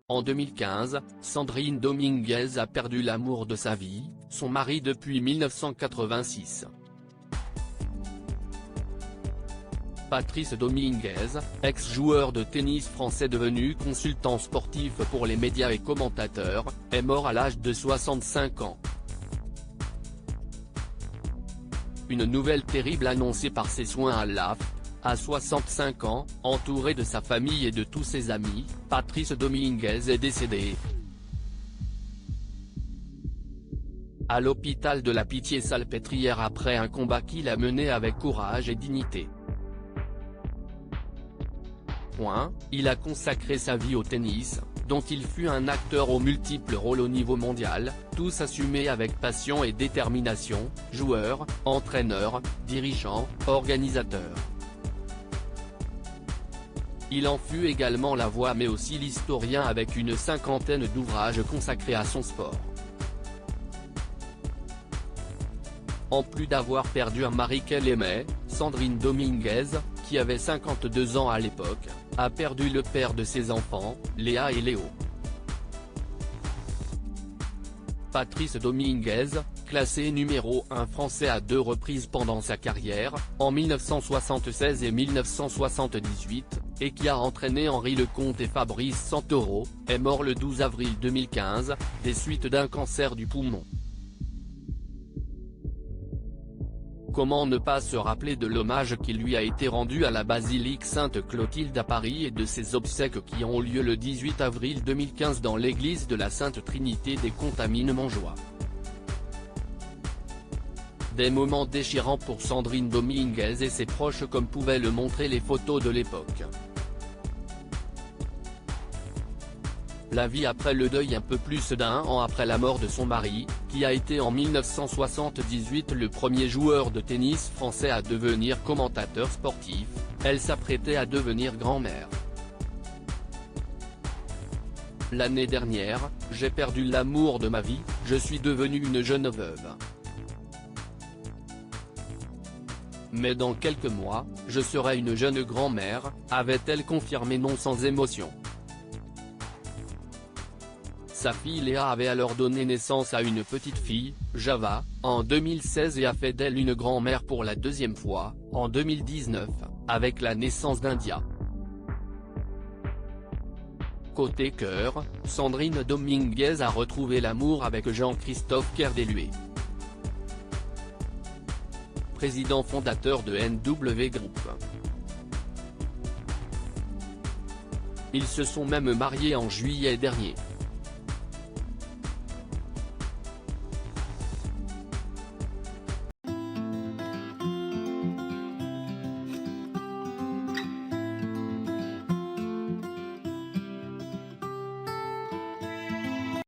En 2015, Sandrine Dominguez a perdu l'amour de sa vie, son mari depuis 1986. Patrice Dominguez, ex-joueur de tennis français devenu consultant sportif pour les médias et commentateur, est mort à l'âge de 65 ans. Une nouvelle terrible annoncée par ses soins à l'AF. À 65 ans, entouré de sa famille et de tous ses amis, Patrice Dominguez est décédé à l'hôpital de la Pitié-Salpêtrière après un combat qu'il a mené avec courage et dignité. Il a consacré sa vie au tennis, dont il fut un acteur aux multiples rôles au niveau mondial, tous assumés avec passion et détermination, joueur, entraîneur, dirigeant, organisateur. Il en fut également la voix mais aussi l'historien avec une cinquantaine d'ouvrages consacrés à son sport. En plus d'avoir perdu un mari qu'elle aimait, Sandrine Dominguez, qui avait 52 ans à l'époque, a perdu le père de ses enfants, Léa et Léo. Patrice Dominguez, classé numéro 1 français à 2 reprises pendant sa carrière, en 1976 et 1978, et qui a entraîné Henri Lecomte et Fabrice Santoro, est mort le 12 avril 2015, des suites d'un cancer du poumon. Comment ne pas se rappeler de l'hommage qui lui a été rendu à la basilique Sainte-Clotilde à Paris et de ses obsèques qui ont lieu le 18 avril 2015 dans l'église de la Sainte Trinité des Contamines-Montjoie. Des moments déchirants pour Sandrine Dominguez et ses proches comme pouvaient le montrer les photos de l'époque. La vie après le deuil un peu plus d'1 an après la mort de son mari, qui a été en 1978 le premier joueur de tennis français à devenir commentateur sportif, elle s'apprêtait à devenir grand-mère. L'année dernière, j'ai perdu l'amour de ma vie, je suis devenue une jeune veuve. Mais dans quelques mois, je serai une jeune grand-mère, avait-elle confirmé non sans émotion. Sa fille Léa avait alors donné naissance à une petite fille, Java, en 2016 et a fait d'elle une grand-mère pour la deuxième fois, en 2019, avec la naissance d'India. Côté cœur, Sandrine Dominguez a retrouvé l'amour avec Jean-Christophe Kerdelué, président fondateur de NW Group. Ils se sont même mariés en juillet dernier.